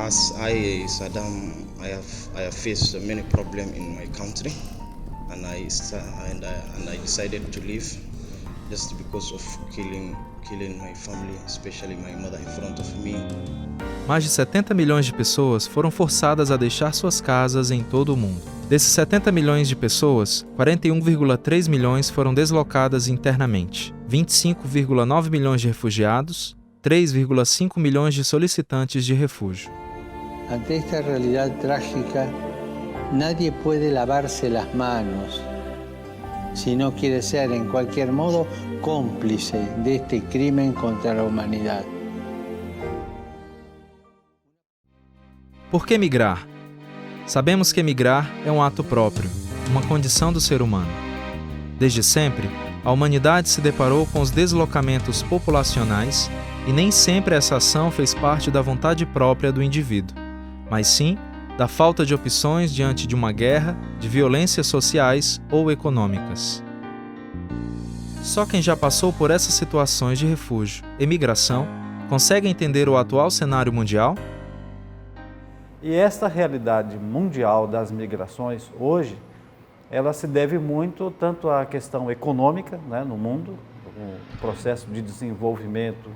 As I, Saddam, I have faced many problems in my country, and I decided to leave just because of killing my family, especially my mother, in front of me. Mais de 70 milhões de pessoas foram forçadas a deixar suas casas em todo o mundo. Desses 70 milhões de pessoas, 41,3 milhões foram deslocadas internamente, 25,9 milhões de refugiados, 3,5 milhões de solicitantes de refúgio. Ante esta realidad trágica, nadie puede lavarse las manos si no quiere ser, en cualquier modo, cómplice de este crimen contra la humanidad. Por que migrar? Sabemos que emigrar é um ato próprio, uma condição do ser humano. Desde sempre, a humanidade se deparou com os deslocamentos populacionais e nem sempre essa ação fez parte da vontade própria do indivíduo, mas sim da falta de opções diante de uma guerra, de violências sociais ou econômicas. Só quem já passou por essas situações de refúgio, emigração, consegue entender o atual cenário mundial? E esta realidade mundial das migrações hoje, ela se deve muito tanto à questão econômica, né, no mundo, o processo de desenvolvimento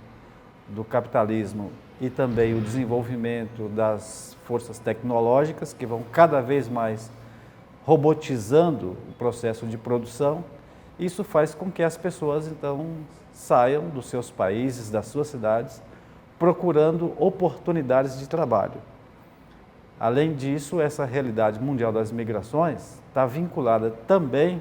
do capitalismo e também o desenvolvimento das forças tecnológicas que vão cada vez mais robotizando o processo de produção. Isso faz com que as pessoas então saiam dos seus países, das suas cidades, procurando oportunidades de trabalho. Além disso, essa realidade mundial das migrações está vinculada também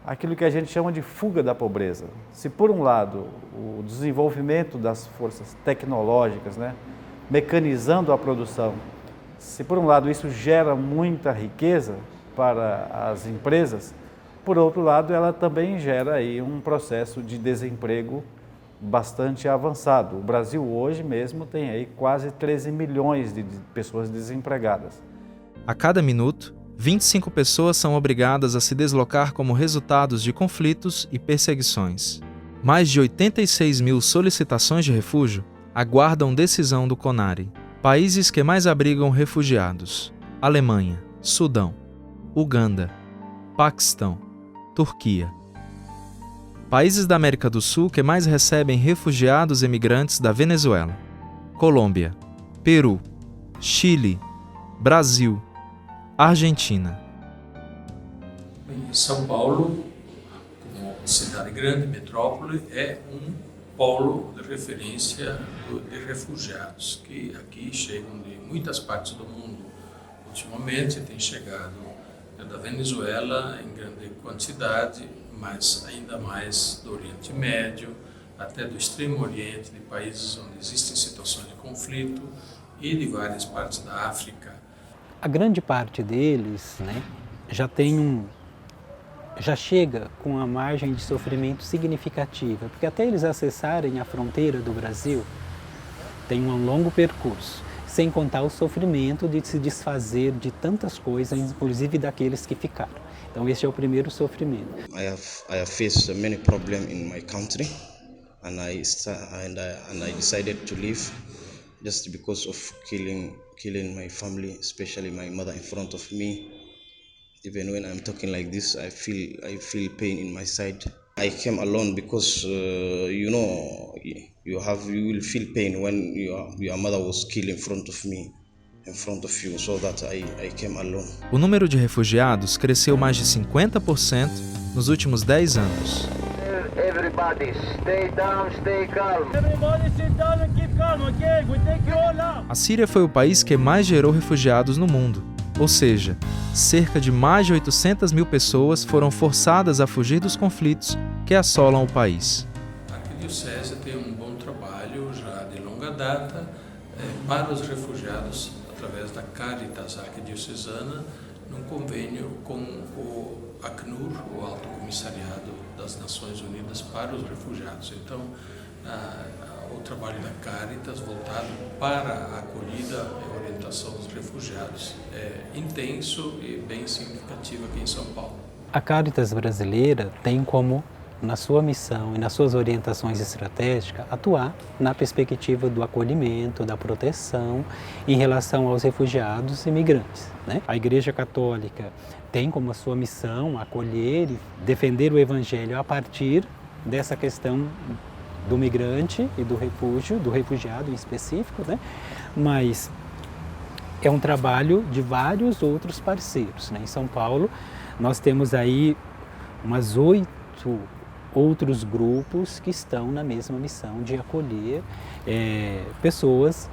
àquilo que a gente chama de fuga da pobreza. Se por um lado o desenvolvimento das forças tecnológicas, né, mecanizando a produção, se por um lado isso gera muita riqueza para as empresas, por outro lado ela também gera aí um processo de desemprego bastante avançado. O Brasil hoje mesmo tem aí quase 13 milhões de pessoas desempregadas. A cada minuto, 25 pessoas são obrigadas a se deslocar como resultados de conflitos e perseguições. Mais de 86 mil solicitações de refúgio aguardam decisão do CONARE. Países que mais abrigam refugiados: Alemanha, Sudão, Uganda, Paquistão, Turquia. Países da América do Sul que mais recebem refugiados emigrantes da Venezuela: Colômbia, Peru, Chile, Brasil, Argentina. São Paulo, como cidade grande, metrópole, é um polo de referência de refugiados que aqui chegam de muitas partes do mundo. Ultimamente tem chegado da Venezuela em grande quantidade, mas ainda mais do Oriente Médio, até do Extremo Oriente, de países onde existem situações de conflito e de várias partes da África. A grande parte deles, né, já chega com uma margem de sofrimento significativa, porque até eles acessarem a fronteira do Brasil, tem um longo percurso, sem contar o sofrimento de se desfazer de tantas coisas, inclusive daqueles que ficaram. Então esse é o primeiro sofrimento. I have faced many problems in my country, and I decided to leave just because of killing my family, especially my mother, in front of me. Even when I'm talking like this, I feel pain in my side. I came alone because you will feel pain when your mother was killed in front of me, in front of you, so that I came alone. O número de refugiados cresceu mais de 50% nos últimos 10 anos. Everybody, stay down, stay calm. Everybody sit down and keep calm, okay? We take you all out. A Síria foi o país que mais gerou refugiados no mundo, ou seja, cerca de mais de 800 mil pessoas foram forçadas a fugir dos conflitos que assolam o país. A Arquidiocese tem um bom trabalho já de longa data para os refugiados através da Caritas Arquidiocesana, num convênio com o Acnur, o Alto Comissariado das Nações Unidas para os Refugiados. Então, o trabalho da Caritas voltado para a acolhida e orientação dos refugiados é intenso e bem significativo aqui em São Paulo. A Caritas brasileira tem como na sua missão e nas suas orientações estratégicas, atuar na perspectiva do acolhimento, da proteção em relação aos refugiados e imigrantes, né? A Igreja Católica tem como sua missão acolher e defender o Evangelho a partir dessa questão do migrante e do refúgio, do refugiado em específico, né? Mas é um trabalho de vários outros parceiros, né? Em São Paulo, nós temos aí umas 8 outros grupos que estão na mesma missão de acolher pessoas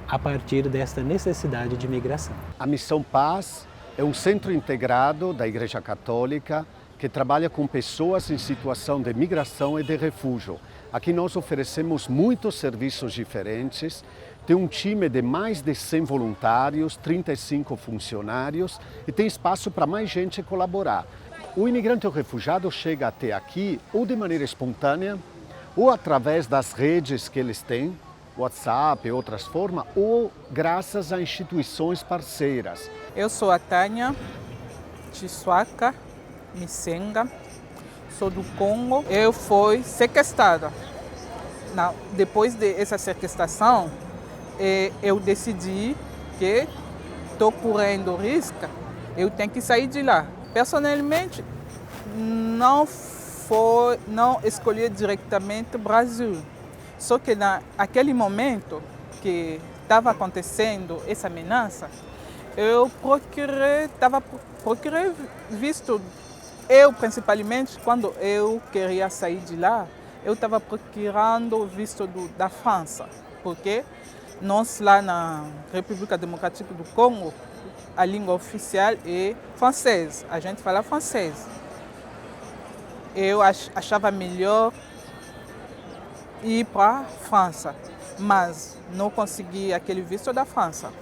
a partir desta necessidade de migração. A Missão Paz é um centro integrado da Igreja Católica que trabalha com pessoas em situação de migração e de refúgio. Aqui nós oferecemos muitos serviços diferentes, tem um time de mais de 100 voluntários, 35 funcionários e tem espaço para mais gente colaborar. O imigrante ou refugiado chega até aqui ou de maneira espontânea, ou através das redes que eles têm, WhatsApp e outras formas, ou graças a instituições parceiras. Eu sou a Tânia Chiswaka Misenga, sou do Congo. Eu fui sequestrada. Depois dessa sequestração, eu decidi que estou correndo risco, eu tenho que sair de lá. Personalmente, não escolhi diretamente o Brasil. Só que naquele momento que estava acontecendo essa ameaça, eu procurei visto. Eu, principalmente, quando eu queria sair de lá, eu estava procurando visto da França, porque nós lá na República Democrática do Congo, a língua oficial é francês, a gente fala francês. Eu achava melhor ir para a França, mas não consegui aquele visto da França.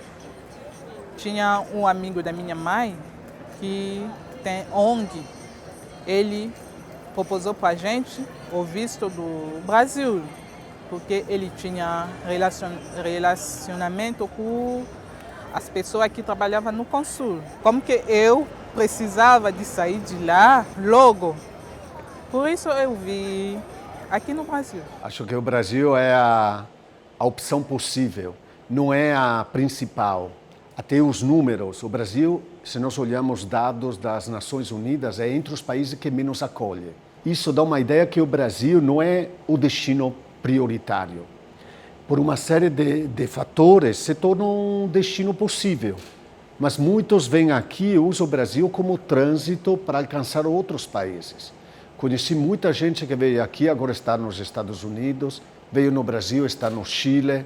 Tinha um amigo da minha mãe que tem ONG, ele propôs para a gente o visto do Brasil, porque ele tinha relacionamento com as pessoas que trabalhavam no Consul. Como que eu precisava de sair de lá logo, por isso eu vim aqui no Brasil. Acho que o Brasil é a opção possível, não é a principal. Até os números, o Brasil, se nós olharmos dados das Nações Unidas, é entre os países que menos acolhe. Isso dá uma ideia que o Brasil não é o destino prioritário. Por uma série de fatores, se torna um destino possível. Mas muitos vêm aqui e usam o Brasil como trânsito para alcançar outros países. Conheci muita gente que veio aqui, agora está nos Estados Unidos, veio no Brasil, está no Chile,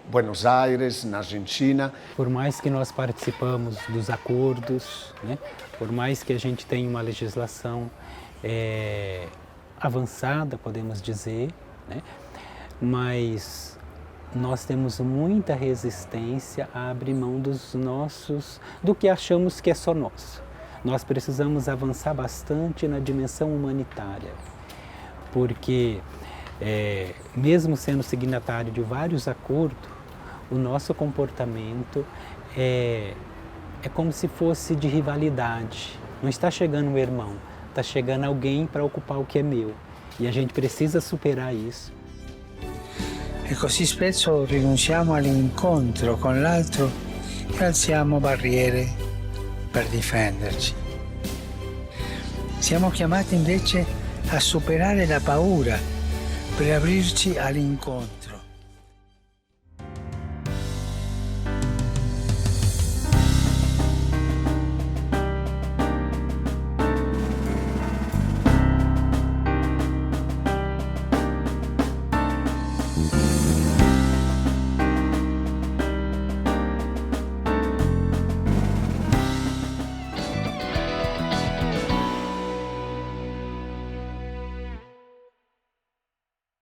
Buenos Aires, na Argentina. Por mais que nós participamos dos acordos, né? Por mais que a gente tenha uma legislação avançada, podemos dizer, né? Mas nós temos muita resistência a abrir mão do que achamos que é só nosso. Nós precisamos avançar bastante na dimensão humanitária, porque mesmo sendo signatário de vários acordos, o nosso comportamento é como se fosse de rivalidade. Não está chegando um irmão, está chegando alguém para ocupar o que é meu. E a gente precisa superar isso. E così spesso rinunciamo all'incontro con l'altro e alziamo barriere per difenderci. Siamo chiamati invece a superare la paura per aprirci all'incontro.